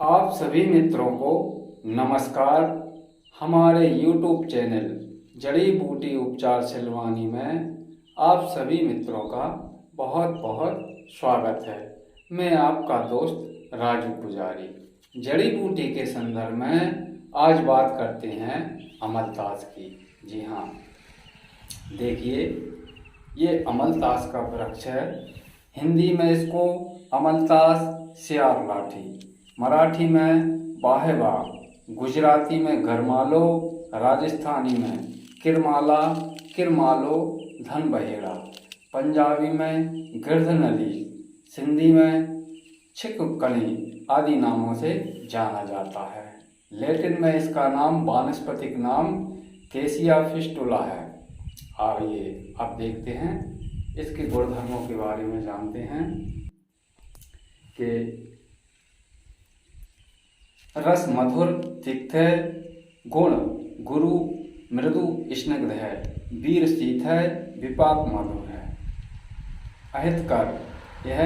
आप सभी मित्रों को नमस्कार। हमारे YouTube चैनल जड़ी बूटी उपचार सिलवानी में आप सभी मित्रों का बहुत बहुत स्वागत है। मैं आपका दोस्त राजू पुजारी। जड़ी बूटी के संदर्भ में आज बात करते हैं अमलतास की। जी हाँ, देखिए, ये अमलतास का वृक्ष है। हिंदी में इसको अमलतास सियार लाठी, मराठी में बाहेवा, गुजराती में गरमालो, राजस्थानी में किरमाला, किरमालो, धन बहेड़ा, पंजाबी में गिरधनली, सिंधी में छिककणी आदि नामों से जाना जाता है। लैटिन में इसका नाम वानस्पतिक नाम केसिया फिस्टुला है। आइए अब देखते हैं, इसके गुणधर्मों के बारे में जानते हैं कि रस मधुर तिक्त है, गुण गुरु मृदु स्निग्ध है, वीर शीत है, विपाक मधुर है, अहितकर, यह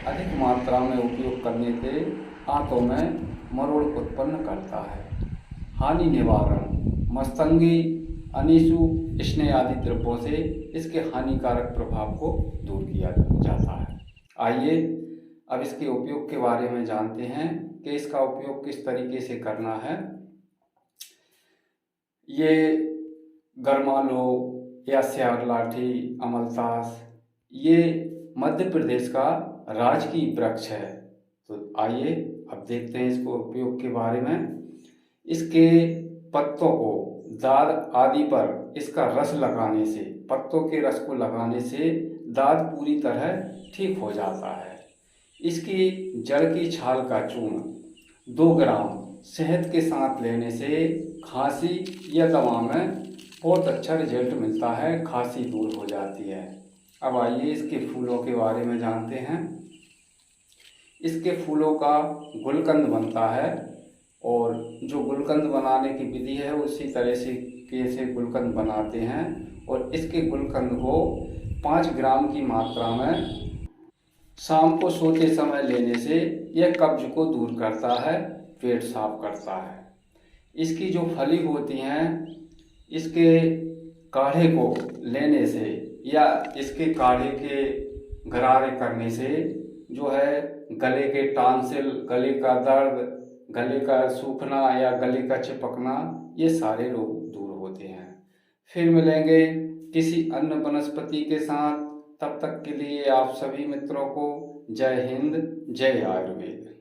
अधिक मात्रा में उपयोग करने से आंतों में मरोड़ उत्पन्न करता है। हानि निवारण, मस्तंगी, अनीसु, स्नेह आदि द्रव्यों से इसके हानिकारक प्रभाव को दूर किया जाता है। आइए अब इसके उपयोग के बारे में जानते हैं कि इसका उपयोग किस तरीके से करना है। ये गरमालो या सियार लाठी, अमलतास, ये मध्य प्रदेश का राजकीय वृक्ष है। तो आइए अब देखते हैं इसको उपयोग के बारे में। इसके पत्तों को दाद आदि पर इसका रस लगाने से, पत्तों के रस को लगाने से दाद पूरी तरह ठीक हो जाता है। इसकी जड़ की छाल का चूर्ण 2 ग्राम शहद के साथ लेने से खांसी या दमा में बहुत अच्छा रिजल्ट मिलता है, खांसी दूर हो जाती है। अब आइए इसके फूलों के बारे में जानते हैं। इसके फूलों का गुलकंद बनता है और जो गुलकंद बनाने की विधि है उसी तरह से कैसे गुलकंद बनाते हैं। और इसके गुलकंद को 5 ग्राम की मात्रा में शाम को सोते समय लेने से यह कब्ज को दूर करता है, पेट साफ करता है। इसकी जो फली होती हैं, इसके काढ़े को लेने से या इसके काढ़े के गरारे करने से जो है गले के टॉन्सिल, गले का दर्द, गले का सूखना या गले का चिपकना, ये सारे रोग दूर होते हैं। फिर मिलेंगे किसी अन्य वनस्पति के साथ। तब तक के लिए आप सभी मित्रों को जय हिंद, जय आयुर्वेद।